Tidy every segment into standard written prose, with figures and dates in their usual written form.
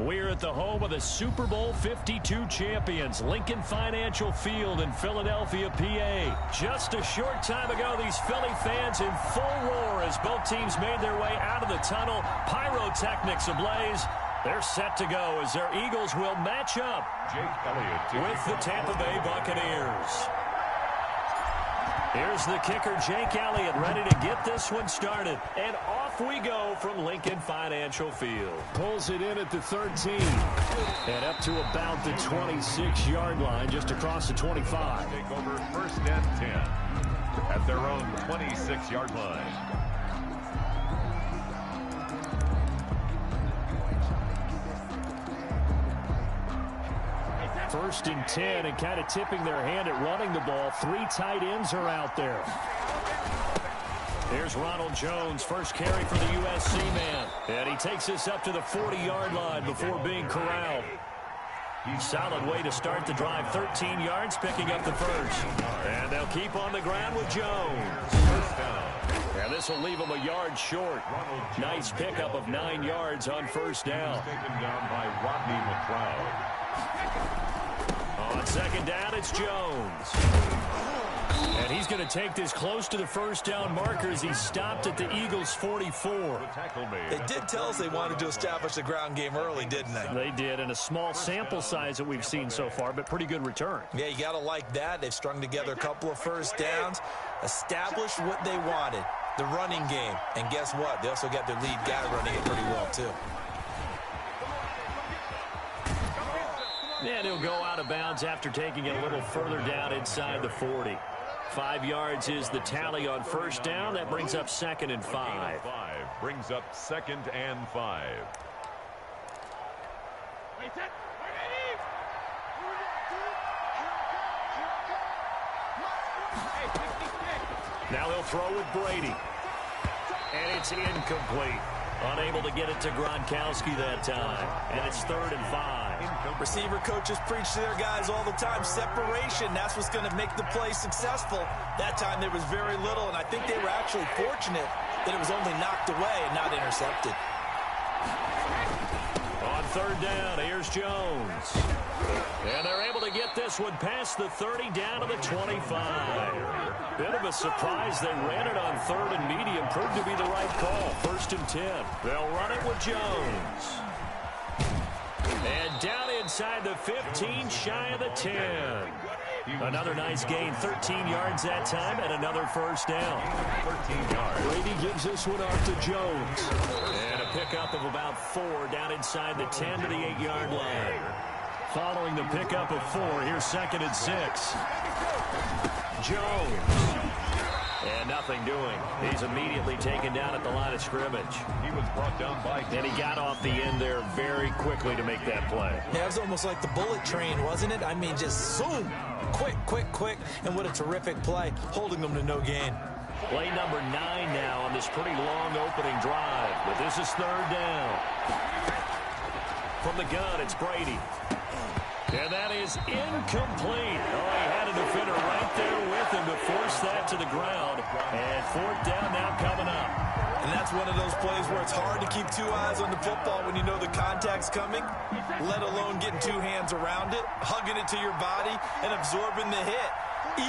We're at the home of the Super Bowl 52 champions, Lincoln Financial Field in Philadelphia, PA. Just a short time ago, these Philly fans in full roar as both teams made their way out of the tunnel. Pyrotechnics ablaze. They're set to go as their Eagles will match up with the Tampa Bay Buccaneers. Here's the kicker, Jake Elliott, ready to get this one started. And off we go from Lincoln Financial Field. Pulls it in at the 13. And up to about the 26-yard line, just across the 25. Take over first and 10 at their own 26-yard line. First and 10, and kind of tipping their hand at running the ball. Three tight ends are out there. Here's Ronald Jones, first carry for the USC man. And he takes this up to the 40-yard line before being corralled. Solid way to start the drive. 13 yards, picking up the first. And they'll keep on the ground with Jones. First down. And this will leave him a yard short. Nice pickup of 9 yards on first down. Taken down by Rodney McLeod. On second down, it's Jones. And he's going to take this close to the first down marker as he stopped at the Eagles' 44. They did tell us they wanted to establish the ground game early, didn't they? They did, and a small sample size that we've seen so far, but pretty good return. Yeah, you got to like that. They've strung together a couple of first downs, established what they wanted, the running game. And guess what? They also got their lead guy running it pretty well, too. And he'll go out of bounds after taking it a little further down inside the 40. 5 yards is the tally on first down. That brings up second and 5. Brings up second and 5. Now he'll throw with Brady. And it's incomplete. Unable to get it to Gronkowski that time. And it's third and 5. Receiver coaches preach to their guys all the time. Separation, that's what's going to make the play successful. That time there was very little, and I think they were actually fortunate that it was only knocked away and not intercepted. On third down, here's Jones. And they're able to get this one past the 30 down to the 25. Bit of a surprise. They ran it on third and medium. Proved to be the right call. First and 10. They'll run it with Jones. And down inside the 15, shy of the 10. Another nice gain, 13 yards that time, and another first down. 13 yards. Brady gives this one off to Jones. And a pickup of about 4 down inside the 10 to the 8-yard line. Following the pickup of 4, here's second and 6. Jones. And nothing doing. He's immediately taken down at the line of scrimmage. He was brought down by... And he got off the end there very quickly to make that play. Yeah, it was almost like the bullet train, wasn't it? I mean, just zoom. Quick, quick, quick. And what a terrific play, holding them to no gain. Play number 9 now on this pretty long opening drive. But this is third down. From the gun, it's Brady. And that is incomplete. Oh, he had a defender right there with him to force that to the ground. And fourth down now coming up. And that's one of those plays where it's hard to keep 2 eyes on the football when you know the contact's coming, let alone getting 2 hands around it, hugging it to your body, and absorbing the hit.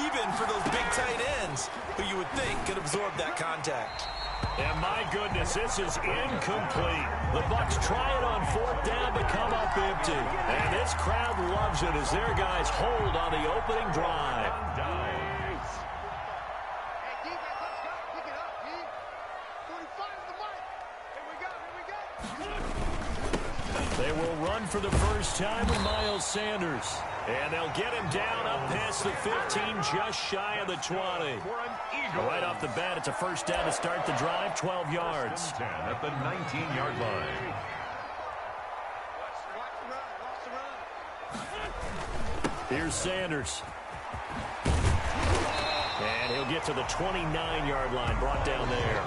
Even for those big tight ends who you would think could absorb that contact. And my goodness, this is incomplete. The Bucs try it on fourth down to come up empty. And this crowd loves it as their guys hold on the opening drive. They will run for the first time with Miles Sanders. And they'll get him down up past the 15, just shy of the 20. Right off the bat, it's a first down to start the drive, 12 yards. 10 at the 19-yard line. Here's Sanders. And he'll get to the 29-yard line, brought down there.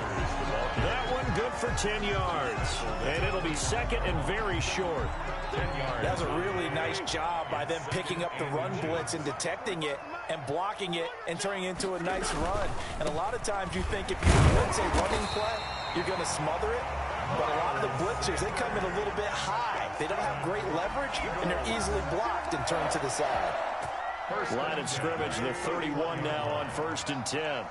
That one good for 10 yards. And it'll be second and very short. 10 yards. That was a really nice job by them picking up the run blitz and detecting it and blocking it and turning it into a nice run. And a lot of times you think if you blitz a running play, you're going to smother it. But a lot of the blitzers, they come in a little bit high. They don't have great leverage, and they're easily blocked and turned to the side. Line of scrimmage, the 31 now on 1st and 10.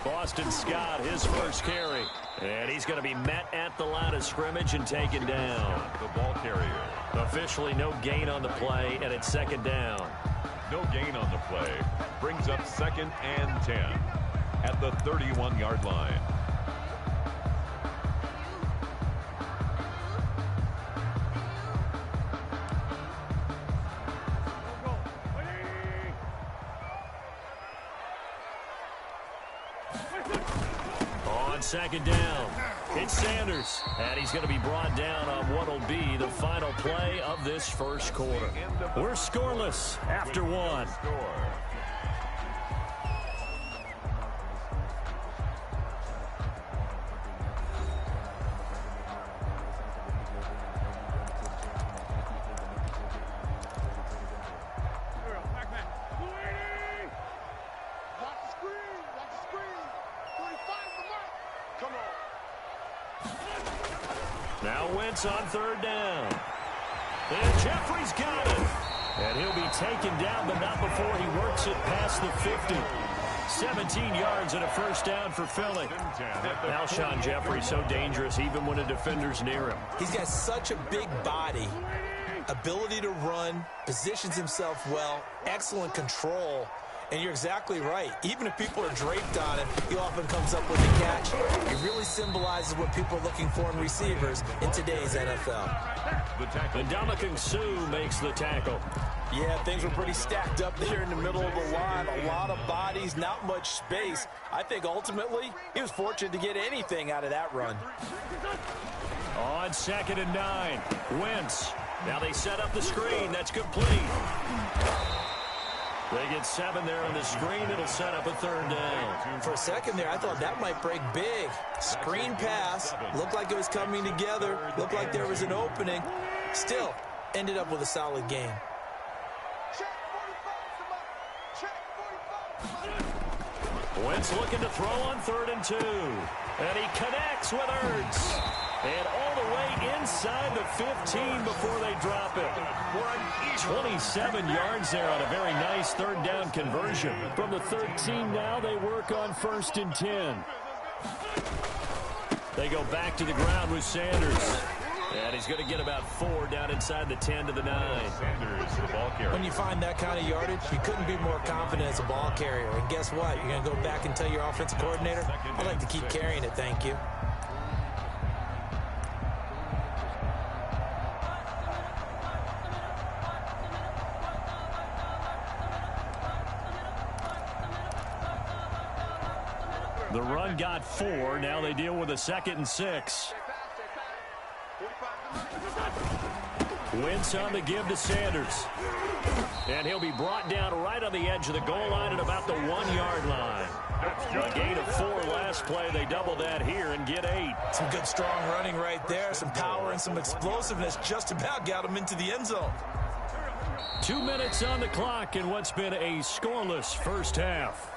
Boston Scott, his first carry. And he's going to be met at the line of scrimmage and taken down. The ball carrier. Officially no gain on the play, and it's 2nd down. No gain on the play. Brings up 2nd and 10 at the 31-yard line. On 2nd down, it's Sanders. And he's going to be brought down on what will be the final play of this first quarter. We're scoreless after 1. Now Wentz on 3rd down. And Jeffrey's got it. And he'll be taken down, but not before he works it past the 50. 17 yards and a first down for Philly. Alshon Jeffrey so dangerous even when a defender's near him. He's got such a big body, ability to run, positions himself well, excellent control. And you're exactly right. Even if people are draped on him, he often comes up with a catch. It really symbolizes what people are looking for in receivers in today's NFL. And Ndamukong Suh makes the tackle. Yeah, things were pretty stacked up there in the middle of the line. A lot of bodies, not much space. I think ultimately he was fortunate to get anything out of that run. On 2nd and 9, Wentz. Now they set up the screen. That's complete. They get 7 there on the screen. It'll set up a 3rd down. For a second there, I thought that might break big. Screen pass. Looked like it was coming together. Looked like there was an opening. Still, ended up with a solid game. Wentz looking to throw on 3rd and 2. And he connects with Ertz. And all the way inside the 15 before they drop it. 27 yards there on a very nice 3rd down conversion. From the 13 now, they work on 1st and 10. They go back to the ground with Sanders. And he's going to get about 4 down inside the 10 to the 9. Sanders, the ball carrier. When you find that kind of yardage, you couldn't be more confident as a ball carrier. And guess what? You're going to go back and tell your offensive coordinator, I'd like to keep carrying it, thank you. The run got 4. Now they deal with a 2nd and 6. Wentz on the give to Sanders. And he'll be brought down right on the edge of the goal line at about the 1-yard line. A gain of 4 last play. They double that here and get 8. Some good strong running right there. Some power and some explosiveness just about got him into the end zone. 2 minutes on the clock in what's been a scoreless first half.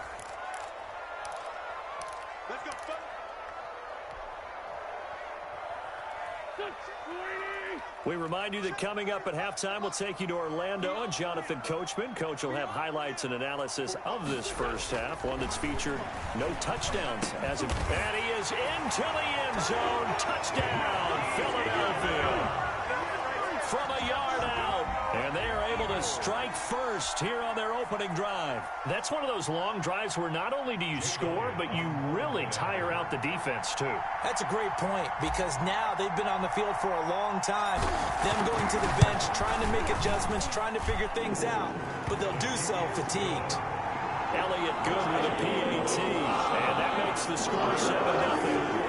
We remind you that coming up at halftime, we'll take you to Orlando and Jonathan Coachman. Coach will have highlights and analysis of this first half, one that's featured no touchdowns. And he is into the end zone. Touchdown, Philadelphia. From a yard out. And they are able to strike first here on their opening drive. That's one of those long drives where not only do you score, but you really tire out the defense, too. That's a great point, because now they've been on the field for a long time. Them going to the bench, trying to make adjustments, trying to figure things out, but they'll do so fatigued. Elliott good with a PAT, and that makes the score 7-0.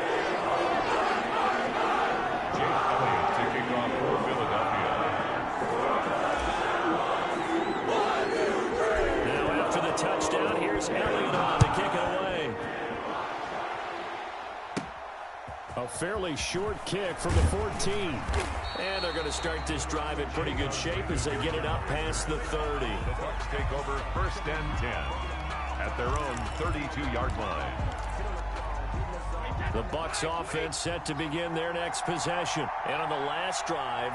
Touchdown. Here's Elliott on to kick it away. A fairly short kick from the 14. And they're going to start this drive in pretty good shape as they get it up past the 30. The Bucs take over 1st and 10 at their own 32-yard line. The Bucs offense set to begin their next possession. And on the last drive,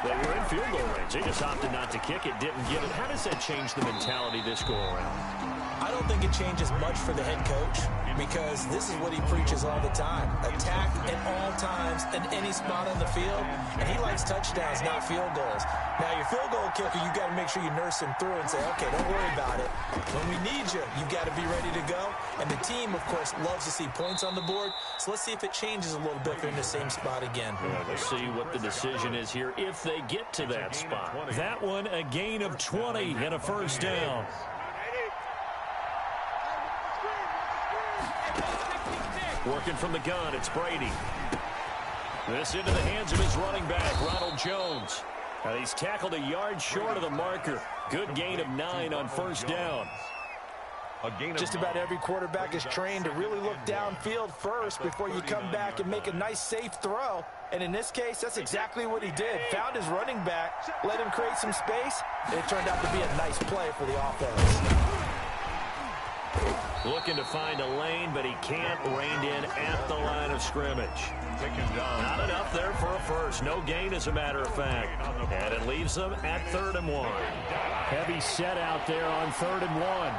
they were in field goal range. They just opted not to kick it, didn't get it. How does that change the mentality this go around? I don't think it changes much for the head coach because this is what he preaches all the time. Attack at all times in any spot on the field, and he likes touchdowns, not field goals. Now, your field goal kicker, you've got to make sure you nurse him through and say, okay, don't worry about it. When we need you, you've got to be ready to go. And the team, of course, loves to see points on the board. So let's see if it changes a little bit if they're in the same spot again. Yeah, we'll see what the decision is here if they get to that spot. That one, a gain of 20 and a first down. Working from the gun, it's Brady. This into the hands of his running back, Ronald Jones. Now he's tackled a yard short of the marker. Good gain of 9 on first down. Just about every quarterback is trained to really look downfield first before you come back and make a nice, safe throw. And in this case, that's exactly what he did. Found his running back, let him create some space, and it turned out to be a nice play for the offense. Looking to find a lane, but he can't. Reined in at the line of scrimmage. Not enough there for a first. No gain, as a matter of fact. And it leaves them at 3rd and 1. Heavy set out there on 3rd and 1.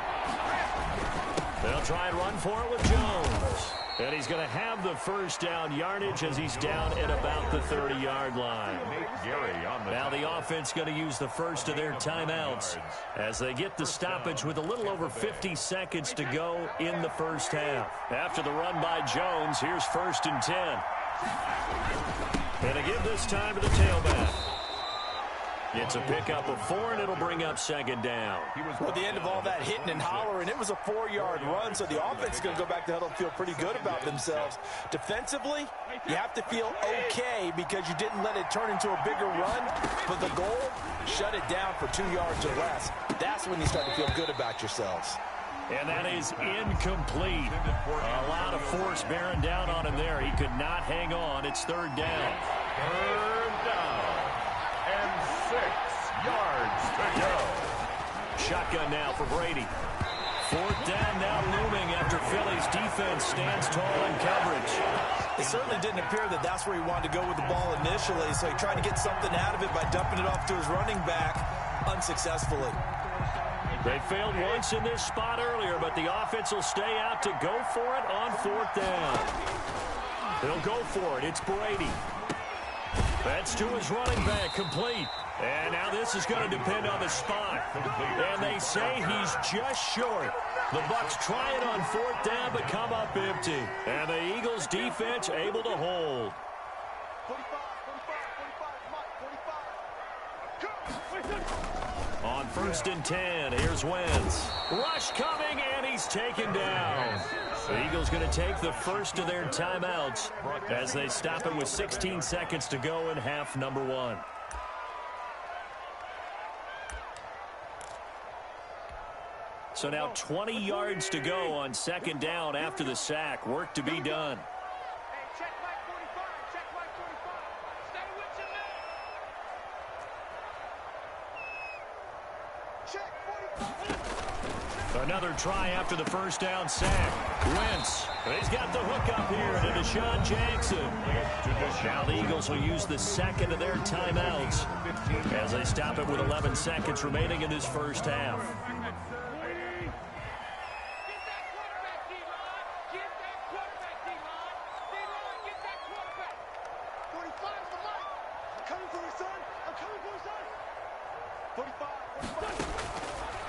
They'll try and run for it with Jones. And he's going to have the first down yardage as he's down at about the 30-yard line. Now the offense going to use the first of their timeouts as they get the stoppage with a little over 50 seconds to go in the first half. After the run by Jones, here's 1st and 10. And to give this time to the tailback. It's a pickup of 4, and it'll bring up 2nd down. At the end of all that hitting and hollering, it was a 4-yard run, so the offense is going to go back to huddle and feel pretty good about themselves. Defensively, you have to feel okay because you didn't let it turn into a bigger run, but the goal, shut it down for 2 yards or less. That's when you start to feel good about yourselves. And that is incomplete. A lot of force bearing down on him there. He could not hang on. It's 3rd down. 3rd down. And 6 yards to go. Shotgun now for Brady. 4th down now looming after Philly's defense stands tall in coverage. It certainly didn't appear that that's where he wanted to go with the ball initially, so he tried to get something out of it by dumping it off to his running back unsuccessfully. They failed once in this spot earlier, but the offense will stay out to go for it on 4th down. They'll go for it. It's Brady. That's to his running back, complete. And now this is going to depend on the spot. And they say he's just short. The Bucs try it on 4th down, but come up empty. And the Eagles' defense able to hold. On 1st and 10, here's Wentz. Rush coming, and he's taken down. The Eagles going to take the first of their timeouts as they stop it with 16 seconds to go in half number 1. So now 20 yards to go on 2nd down after the sack. Work to be done. Another try after the first down sack. Wentz. He's got the hook up here to Deshaun Jackson. Now the Eagles will use the second of their timeouts as they stop it with 11 seconds remaining in this first half.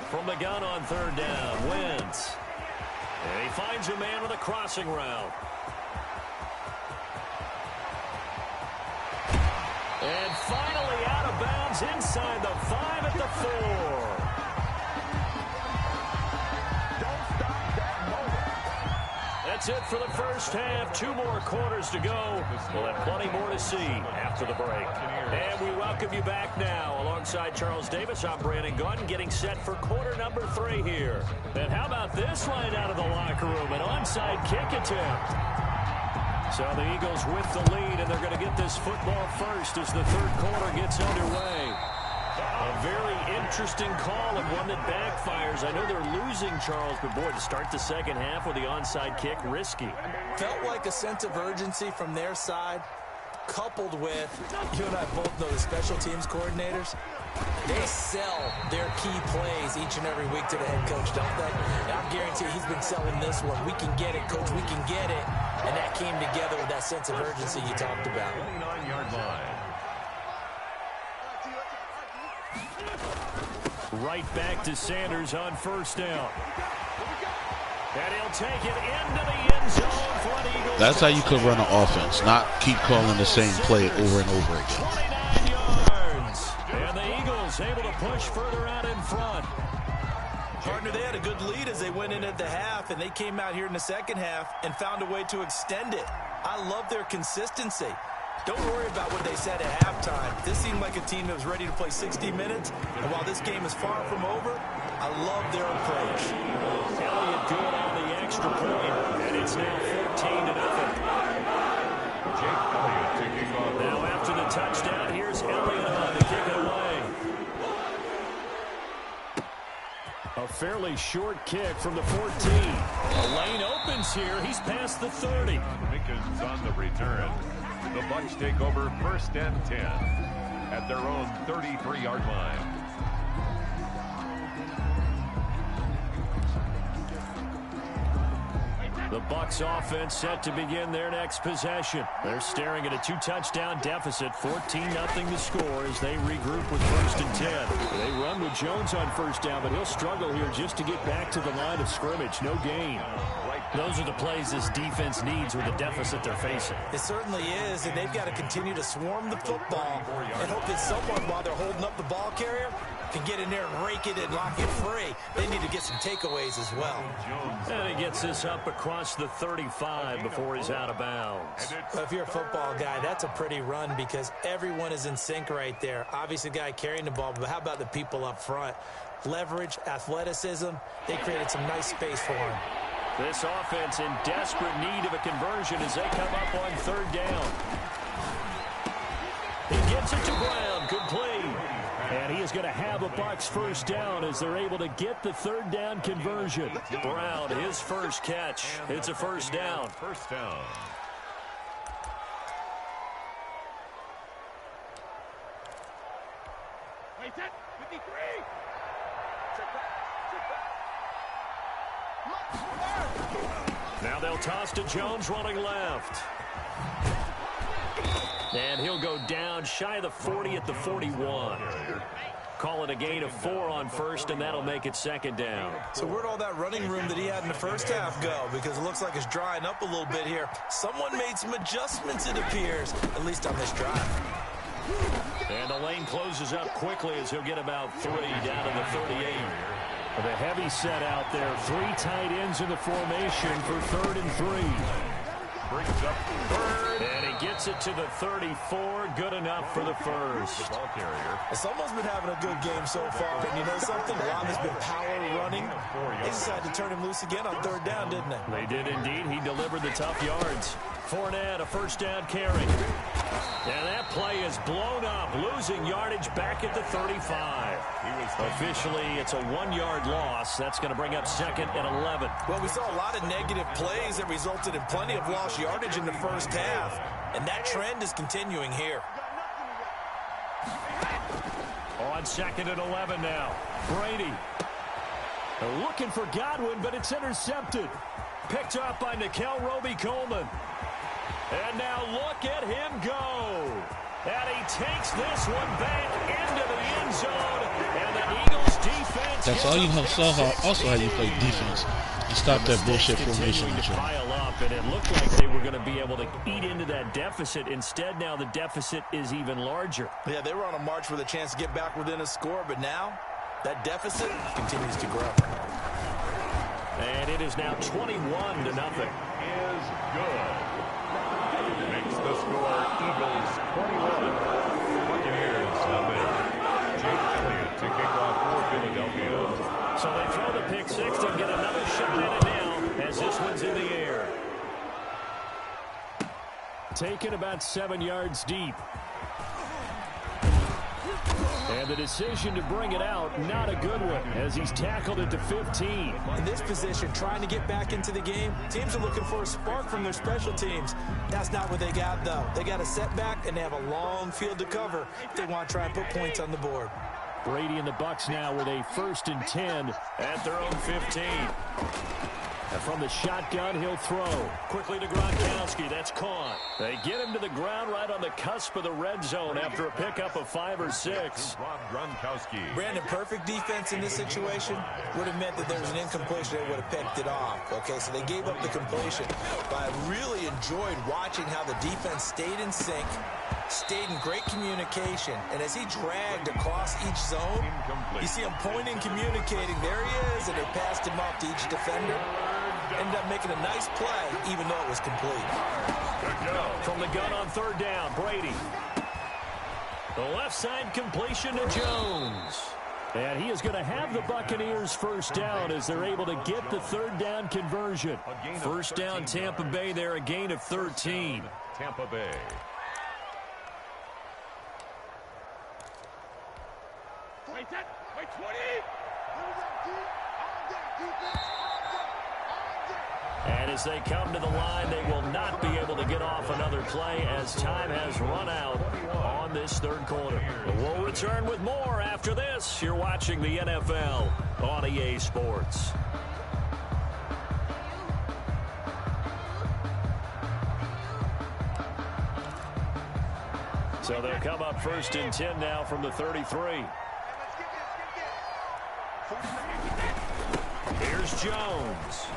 From the gun on 3rd down, Wentz. And he finds a man with a crossing route. And finally out of bounds inside the 5 at the 4. That's it for the first half. 2 more quarters to go. We'll have plenty more to see after the break. And we welcome you back now. Alongside Charles Davis, I'm Brandon Gaudin, getting set for quarter number 3 here. And how about this line out of the locker room? An onside kick attempt. So the Eagles with the lead, and they're going to get this football first as the 3rd quarter gets underway. A very interesting call and one that backfires. I know they're losing, Charles, but boy, to start the second half with the onside kick, risky. Felt like a sense of urgency from their side, coupled with, you and I both know the special teams coordinators, they sell their key plays each and every week to the head coach, don't they? And I guarantee he's been selling this one. We can get it, coach, we can get it. And that came together with that sense of urgency you talked about. 29-yard line. Right back to Sanders on first down. And he'll take it into the end zone for an Eagles. That's how you could run an offense, not keep calling the same play over and over again. 29 yards. And the Eagles able to push further out in front. Partner, they had a good lead as they went in at the half, and they came out here in the second half and found a way to extend it. I love their consistency. Don't worry about what they said at halftime. This seemed like a team that was ready to play 60 minutes. And while this game is far from over, I love their approach. Elliott good on the extra point, and it's now 14-0. Jake Elliott taking off. Now after the touchdown, here's Elliott on to kick it away. A fairly short kick from the 14. The lane opens here. He's past the 30. Mickens on the return. The Bucs take over 1st and 10 at their own 33-yard line. The Bucs offense set to begin their next possession. They're staring at a 2-touchdown deficit, 14-0 to score as they regroup with 1st and 10. They run with Jones on first down, but he'll struggle here just to get back to the line of scrimmage. No gain. Those are the plays this defense needs with the deficit they're facing. It certainly is, and they've got to continue to swarm the football and hope that someone, while they're holding up the ball carrier, can get in there and rake it and lock it free. They need to get some takeaways as well. And he gets this up across the 35 before he's out of bounds. Well, if you're a football guy, that's a pretty run because everyone is in sync right there. Obviously, the guy carrying the ball, but how about the people up front? Leverage, athleticism, they created some nice space for him. This offense in desperate need of a conversion as they come up on 3rd down. He gets it to Brown. Good play. And he is going to have a Bucs first down as they're able to get the 3rd down conversion. Brown, his first catch. It's a first down. First down. Wait, 53. Now they'll toss to Jones running left. And he'll go down shy of the 40 at the 41. Call it a gain of 4 on first, and that'll make it 2nd down. So where'd all that running room that he had in the first half go? Because it looks like it's drying up a little bit here. Someone made some adjustments, it appears, at least on this drive. And the lane closes up quickly as he'll get about 3 down to the 38. The heavy set out there. 3 tight ends in the formation for 3rd and 3. Brings up 3rd. And he gets it to the 34. Good enough for the first. Ball carrier. Someone's been having a good game so far. And you know something? A lot has been power running. They decided to turn him loose again on 3rd down, didn't they? They did indeed. He delivered the tough yards. Fournette, a first down carry. And that play is blown up, losing yardage back at the 35. Officially, it's a 1-yard loss. That's going to bring up 2nd and 11. Well, we saw a lot of negative plays that resulted in plenty of lost yardage in the first half, and that trend is continuing here. On 2nd and 11 now. Brady. They're looking for Godwin, but it's intercepted. Picked up by Nikel Roby-Coleman. And now look at him go. And he takes this one back into the end zone. And the Eagles defense. That's all you have. Also, how you play defense and stop that bullshit formation. To pile up, and it looked like they were going to be able to eat into that deficit. Instead, now the deficit is even larger. Yeah, they were on a march with a chance to get back within a score, but now that deficit continues to grow. And it is now 21-0. Is good. Makes the score Eagles 21. Buccaneers nothing. Jake Elliott to kick off for Philadelphia. So they throw the pick six and get another shot at it now as this one's in the air. Taken about 7 yards deep. And the decision to bring it out, not a good one, as he's tackled it to 15. In this position, trying to get back into the game, teams are looking for a spark from their special teams. That's not what they got, though. They got a setback, and they have a long field to cover if they want to try and put points on the board. Brady and the Bucs now with a 1st and 10 at their own 15. And from the shotgun, he'll throw. Quickly to Gronkowski. That's caught. They get him to the ground right on the cusp of the red zone after a pickup of 5 or 6. Gronkowski. Brandon, perfect defense in this situation would have meant that there was an incompletion. They would have picked it off. Okay, so they gave up the completion. But I really enjoyed watching how the defense stayed in sync, stayed in great communication, and as he dragged across each zone, you see him pointing, communicating. There he is, and they passed him off to each defender. Ended up making a nice play, even though it was complete. From the gun on 3rd down, Brady. The left side completion to Jones. And he is going to have the Buccaneers 1st down as they're able to get the 3rd down conversion. 1st down, Tampa Bay there, a gain of 13. Tampa Bay. Wait 20. And as they come to the line, they will not be able to get off another play as time has run out on this 3rd quarter. We'll return with more after this. You're watching the NFL on EA Sports. So they'll come up 1st and 10 now from the 33. Here's Jones.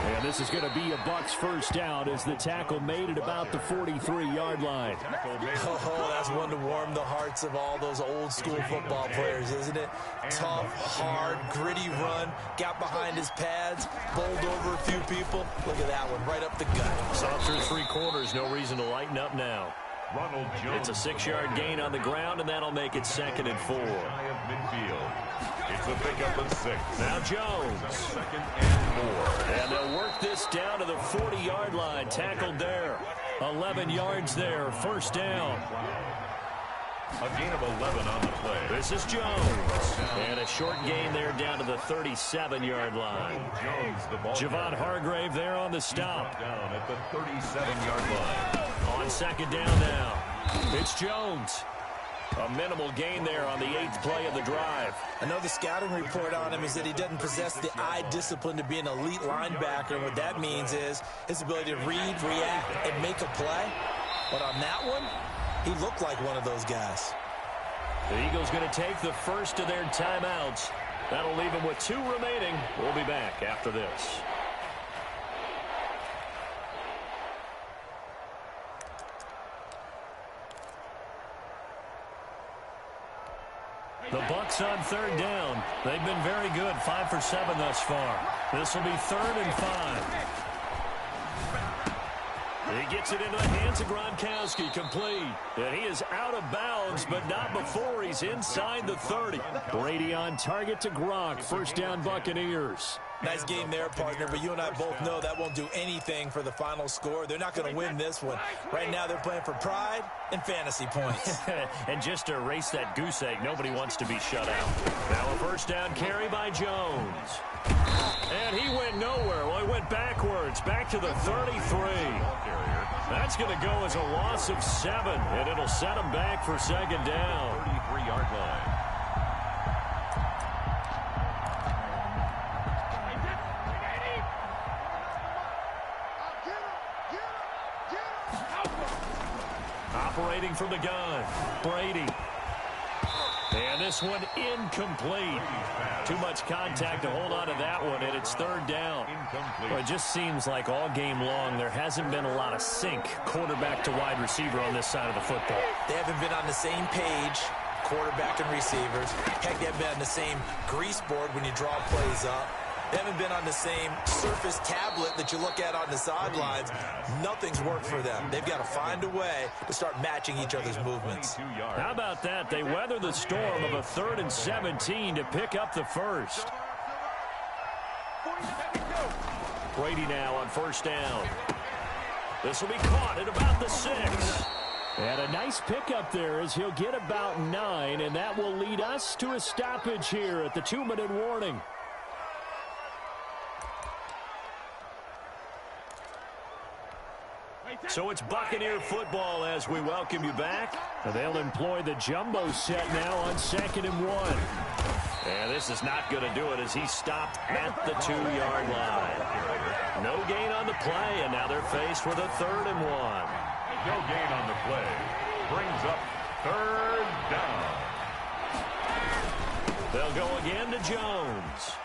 And this is going to be a Bucs 1st down as the tackle made at about the 43-yard line. Oh, that's one to warm the hearts of all those old-school football players, isn't it? Tough, hard, gritty run, got behind his pads, bowled over a few people. Look at that one, right up the gut. So through 3 quarters, no reason to lighten up now. Ronald Jones. It's a 6-yard gain on the ground, and that'll make it 2nd and 4. High of midfield. It's a pickup of 6. Now Jones. 2nd and 4. And they'll work this down to the 40-yard line. Tackled there. 11 yards there. 1st down. A gain of 11 on the play. This is Jones. And a short gain there down to the 37-yard line. Jones, the ball. Javon Hargrave there on the stop. Down at the 37-yard line. On 2nd down now. It's Jones. A minimal gain there on the 8th play of the drive. I know the scouting report on him is that he doesn't possess the eye discipline to be an elite linebacker. And what that means is his ability to read, react, and make a play. But on that one, he looked like one of those guys. The Eagles going to take the first of their timeouts. That'll leave them with 2 remaining. We'll be back after this. The Bucs on 3rd down. They've been very good, 5 for 7 thus far. This will be 3rd and 5. He gets it into the hands of Gronkowski, complete. And he is out of bounds, but not before he's inside the 30. Brady on target to Gronk. 1st down, Buccaneers. Nice game there, partner, but you and I both know that won't do anything for the final score. They're not going to win this one. Right now, they're playing for pride and fantasy points. And just to erase that goose egg, nobody wants to be shut out. Now a 1st down carry by Jones. And he went nowhere. Well, he went backwards, back to the 33. That's going to go as a loss of 7, and it'll set him back for 2nd down. 33-yard line. Operating from the gun, Brady. And this one incomplete. Too much contact to hold on to that one, and it's 3rd down. Well, it just seems like all game long there hasn't been a lot of sync quarterback to wide receiver on this side of the football. They haven't been on the same page, quarterback and receivers. Heck, they haven't been on the same grease board when you draw plays up. They haven't been on the same surface tablet that you look at on the sidelines. Nothing's worked for them. They've got to find a way to start matching each other's movements. How about that? They weather the storm of a 3rd and 17 to pick up the 1st. Brady now on 1st down. This will be caught at about the 6. And a nice pickup there as he'll get about 9, and that will lead us to a stoppage here at the 2-minute warning. So it's Buccaneer football as we welcome you back. They'll employ the jumbo set now on 2nd and 1. And this is not going to do it as he stopped at the 2-yard line. No gain on the play, and now they're faced with a 3rd and 1. No gain on the play. Brings up 3rd down. They'll go again to Jones.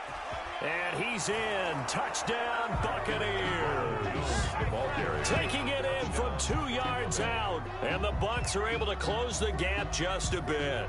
And he's in. Touchdown, Buccaneers. Taking it in from 2 yards out. And the Bucs are able to close the gap just a bit.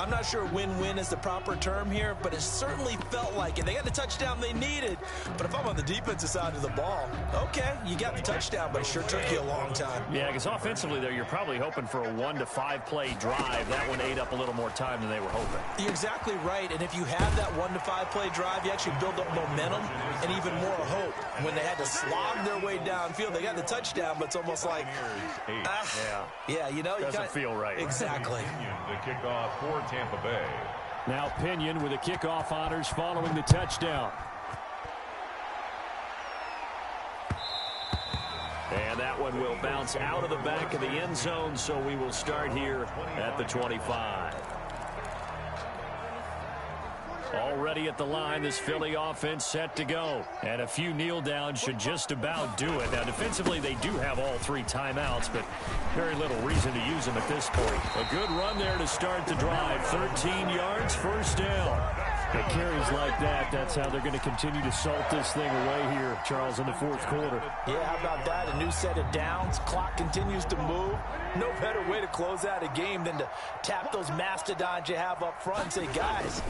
I'm not sure win-win is the proper term here, but it certainly felt like it. They got the touchdown they needed, but if I'm on the defensive side of the ball, okay, you got the touchdown, but it sure took you a long time. Yeah, because offensively there, you're probably hoping for a 1 to 5 play drive. That one ate up a little more time than they were hoping. You're exactly right, and if you have that 1 to 5 play drive, you actually build up momentum and even more hope. When they had to slog their way downfield, they got the touchdown, but it's almost like, yeah, you know, doesn't feel right. Exactly. The kickoff for Tampa Bay. Now Pinion with the kickoff honors following the touchdown. And that one will bounce out of the back of the end zone, so we will start here at the 25. Already at the line, this Philly offense set to go. And a few kneel downs should just about do it. Now, defensively, they do have all 3 timeouts, but very little reason to use them at this point. A good run there to start the drive. 13 yards, 1st down. The carries like that, that's how they're going to continue to salt this thing away here, Charles, in the 4th quarter. Yeah, how about that? A new set of downs. Clock continues to move. No better way to close out a game than to tap those mastodons you have up front and say, guys,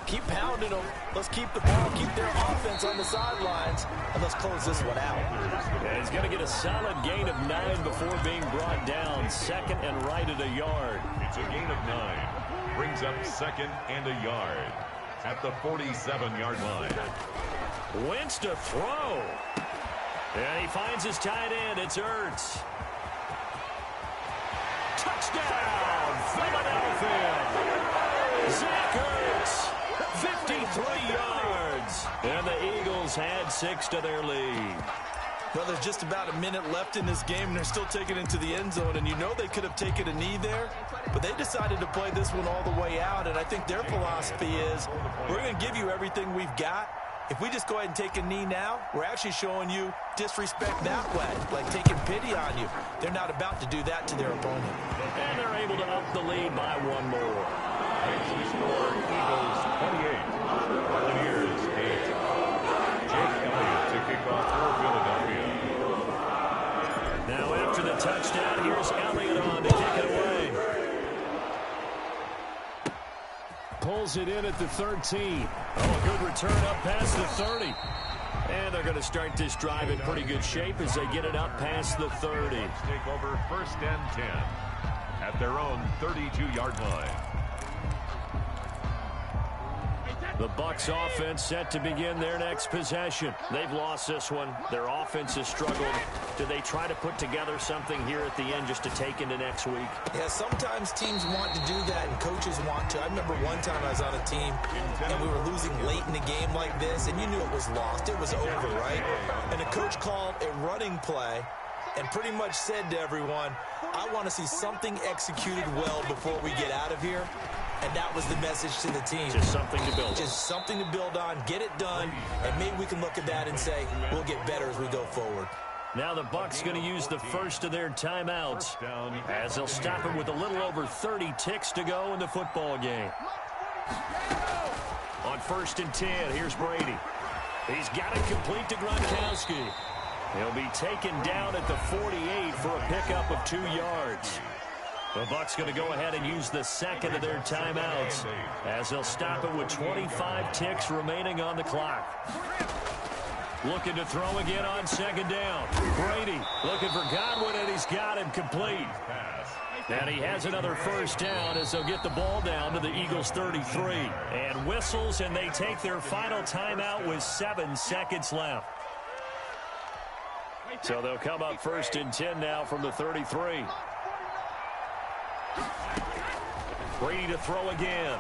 keep pounding them. Let's keep the ball, keep their offense on the sidelines, and let's close this one out. And he's going to get a solid gain of 9 before being brought down. 2nd and right at a yard. It's a gain of 9. Brings up 2nd and a yard at the 47-yard line. Wentz to throw. And he finds his tight end. It's Ertz. Touchdown, Philadelphia. Zach Ertz, 53 yards. And the Eagles had 6 to their lead. Well, there's just about a minute left in this game, and they're still taking it into the end zone. And you know they could have taken a knee there, but they decided to play this one all the way out. And I think their philosophy is, we're going to give you everything we've got. If we just go ahead and take a knee now, we're actually showing you disrespect that way, like taking pity on you. They're not about to do that to their opponent. And they're able to up the lead by 1 more. The score, Eagles 28, Buccaneers 8. Jake Elliott to kick off for Philadelphia. Now after the touchdown, here's Elliott on to kick it away. Pulls it in at the 13. Oh, a good return up past the 30. And they're going to start this drive in pretty good shape as they get it up past the 30. Take over 1st and 10 at their own 32-yard line. The Bucs offense set to begin their next possession. They've lost this one. Their offense has struggled. Do they try to put together something here at the end just to take into next week? Yeah, sometimes teams want to do that and coaches want to. I remember one time I was on a team and we were losing late in the game like this, and you knew it was lost. It was over, right? And the coach called a running play and pretty much said to everyone, I want to see something executed well before we get out of here. And that was the message to the team. Just something to build on. Just something to build on, get it done, and maybe we can look at that and say, we'll get better as we go forward. Now the Bucs going to use the first of their timeouts as they'll stop him with a little over 30 ticks to go in the football game. On 1st and 10, here's Brady. He's got it complete to Gronkowski. He'll be taken down at the 48 for a pickup of 2 yards. The Bucs going to go ahead and use the 2nd of their timeouts as they'll stop it with 25 ticks remaining on the clock. Looking to throw again on 2nd down. Brady looking for Godwin, and he's got him complete. And he has another 1st down as they'll get the ball down to the Eagles' 33. And whistles, and they take their final timeout with 7 seconds left. So they'll come up 1st and 10 now from the 33. Brady to throw again.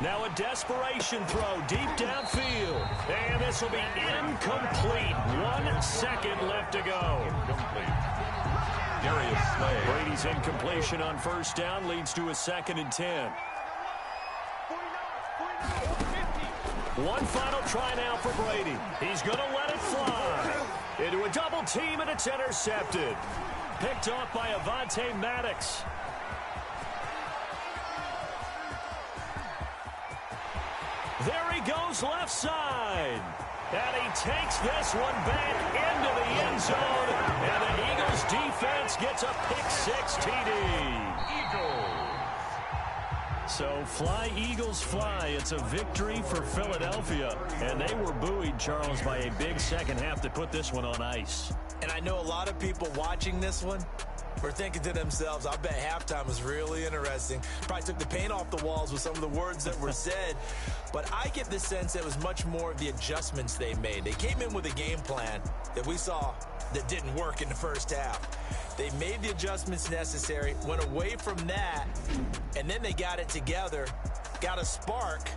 Now a desperation throw deep downfield. And this will be incomplete. 1 second left to go. Brady's incompletion on first down leads to a 2nd and 10. One final try now for Brady. He's going to let it fly. Into a double team, and it's intercepted. Picked off by Avonte Maddox. There he goes left side. And he takes this one back into the end zone. And the Eagles defense gets a pick-6 TD. So fly, Eagles, fly. It's a victory for Philadelphia. And they were buoyed, Charles, by a big second half to put this one on ice. And I know a lot of people watching this one were thinking to themselves, I bet halftime was really interesting. Probably took the paint off the walls with some of the words that were said. But I get the sense that it was much more of the adjustments they made. They came in with a game plan that we saw that didn't work in the first half. They made the adjustments necessary, went away from that, and then they got it together, got a spark,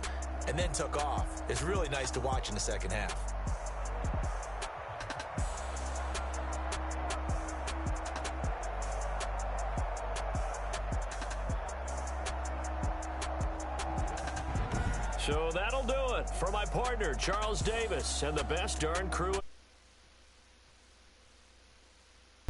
and then took off. It's really nice to watch in the second half. So that'll do it for my partner, Charles Davis, and the best darn crew.